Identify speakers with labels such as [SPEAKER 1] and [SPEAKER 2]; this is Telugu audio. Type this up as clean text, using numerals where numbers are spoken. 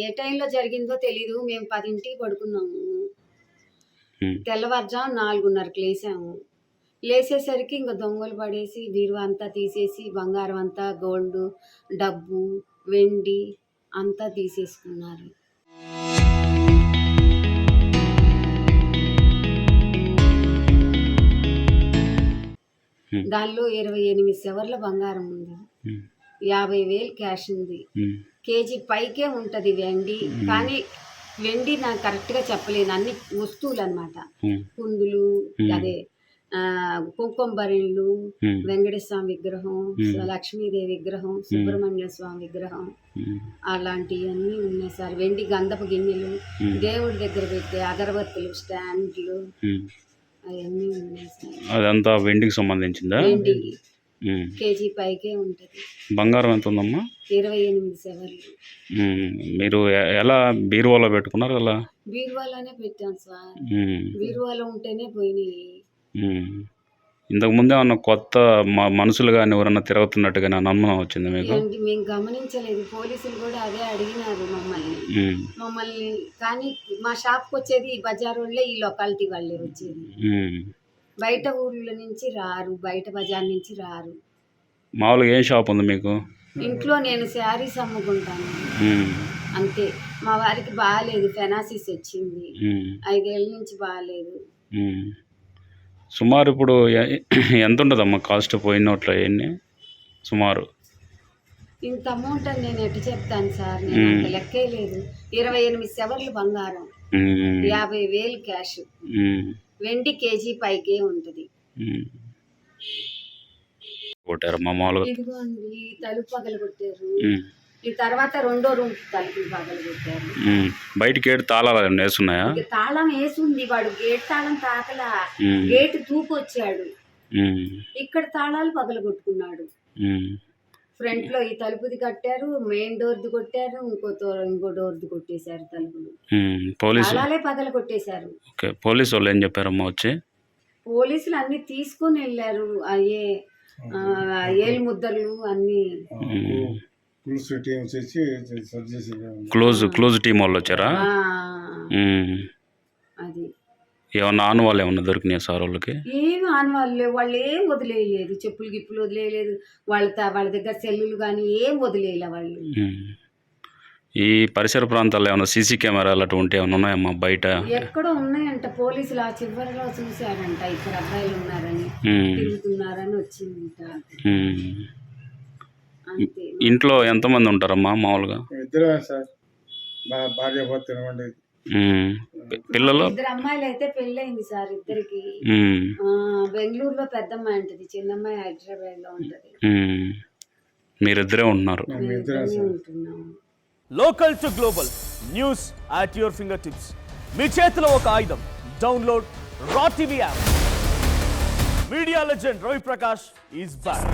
[SPEAKER 1] ఏ టైంలో జరిగిందో తెలీదు. మేము 10కి పడుకున్నాము. తెల్లవారుజాము 4:30కి లేసాము. లేసేసరికి ఇంక దొంగలు పడేసి బీరువా అంతా తీసేసి బంగారం అంతా, గోల్డు, డబ్బు, వెండి అంతా తీసేసుకున్నారు. దానిలో 28 సవర్ల బంగారం ఉంది, 50,000 క్యాష్ ఉంది, కేజీ పైకే ఉంటుంది వెండి. కానీ వెండి నాకు కరెక్ట్గా చెప్పలేను, అన్ని వస్తువులు అనమాట. కుందులు, అదే కుంకుమ బరిళ్ళు, వెంకటేశ్వర స్వామి విగ్రహం, లక్ష్మీదేవి విగ్రహం, సుబ్రహ్మణ్య స్వామి విగ్రహం, అలాంటివన్నీ ఉన్నాయి సార్. వెండి గంధపు గిన్నెలు, దేవుడి దగ్గర పెట్టే అగరబత్తులు, స్టాండ్లు, అవన్నీ ఉన్నాయి సార్.
[SPEAKER 2] అదంతా వెండికి సంబంధించిందా?
[SPEAKER 1] వెండికి కేజీ పైకే ఉంటుంది.
[SPEAKER 2] బంగారం ఎంత ఉందమ్మా?
[SPEAKER 1] 28 సవర్లు.
[SPEAKER 2] మీరు ఎలా బీరువాలో పెట్టుకున్నారు? ఎలా?
[SPEAKER 1] బీరువాలోనే పెట్టాం సార్. బీరువాలో ఉంటేనే పోయినాయి.
[SPEAKER 2] ఇంతకు ముందే ఏమన్నా కొత్త మనుషులు కానీ ఎవరన్నా తిరుగుతున్నట్టుగా అనుమానం వచ్చింది మీకు?
[SPEAKER 1] మేము గమనించలేదు. పోలీసులు కూడా అదే అడిగినారు మమ్మల్ని. కానీ మా షాప్కి వచ్చేది ఈ బజార్ వాళ్ళే, ఈ లొకాలిటీ వాళ్ళే వచ్చేది. బయట ఊర్ల నుంచి రారు, బయట బజార్ నుంచి రారు.
[SPEAKER 2] మామూలుగా ఏం షాప్ ఉంది మీకు?
[SPEAKER 1] ఇంట్లో నేను శారీస్ అమ్ముకుంటాను అంతే. మా వారికి బాగాలేదు, ఫెనాసిస్ వచ్చింది, 5 ఏళ్ళ నుంచి బాగాలేదు.
[SPEAKER 2] సుమారు ఇప్పుడు ఎంత ఉంటుందమ్మా కాస్ట్ పోయినట్లు? అవన్నీ సుమారు
[SPEAKER 1] ఇంత అమౌంట్ అని నేను ఎట్టు చెప్తాను సార్, నేను అంత లెక్కే లేదు. 28 సవర్లు బంగారం, 50,000 క్యాష్, వెండి కేజీ పైకే ఉంటుంది. ఇదిగోండి తలుపు పగలు కొట్టారు. ఈ తర్వాత రెండో రూమ్ తలుపులు పగలు కొట్టారు.
[SPEAKER 2] బయటికి గేట్ తాళాలు వేసున్నాయా?
[SPEAKER 1] తాళం వేసుంది, వాడు గేట్ తాళం తాకలా, గేట్ తూకొచ్చాడు, ఇక్కడ తాళాలు పగలు కొట్టుకున్నాడు. ఫ్రంట్ లో ఈ తలుపుది కట్టారు, మెయిన్ డోర్ది కొట్టారు, ఇంకో డోర్ది కొట్టేశారు తలుపులు. తాళాలే పగలు కొట్టేశారు.
[SPEAKER 2] పోలీసు వాళ్ళు ఏం చెప్పారమ్మా వచ్చి?
[SPEAKER 1] పోలీసులు అన్ని తీసుకొని వెళ్ళారు. అయ్యే ఏలు ముద్దలు అన్ని.
[SPEAKER 2] క్లోజ్ టీం వాళ్ళు వచ్చారా?
[SPEAKER 1] అది
[SPEAKER 2] ఏమన్నా ఆనవాళ్ళు ఏమన్నా దొరికినాయి సార్ వాళ్ళకి?
[SPEAKER 1] ఏమి ఆనవాళ్ళు, వాళ్ళు ఏం వదిలేయలేదు, చెప్పులు గిప్పులు వదిలేయలేదు, వాళ్ళ దగ్గర సెల్లులు కానీ ఏం వదిలేయలే వాళ్ళు.
[SPEAKER 2] ఈ పరిసర ప్రాంతాల్లో ఏమన్నా సీసీ కెమెరాలు అటువంటి ఏమైనా ఉన్నాయమ్మా బయట?
[SPEAKER 1] ఎక్కడో ఉన్నాయంట. పోలీసులు ఆ చివరిలో చూశారంట, ఇక్కడ అబ్బాయిలు ఉన్నారని, తిరుగుతున్నారని వచ్చిందంట.
[SPEAKER 2] ఇంట్లో ఎంతమంది ఉంటారమ్మా మామూలుగా? పిల్లలు?
[SPEAKER 1] 2 అమ్మాయిలు అయితే పెళ్ళయింది సార్, ఇద్దరికి. బెంగళూరులో పెద్దమ్మాయి ఉంటుంది, చిన్నమ్మాయి హైదరాబాద్ లో ఉంటది.
[SPEAKER 2] మీరిద్దరే ఉంటున్నారు?
[SPEAKER 3] Local to global news at your finger tips. మీ చేతిలో ఒక ఆయుధం. Download Raw TV app. Media legend Ravi Prakash is back.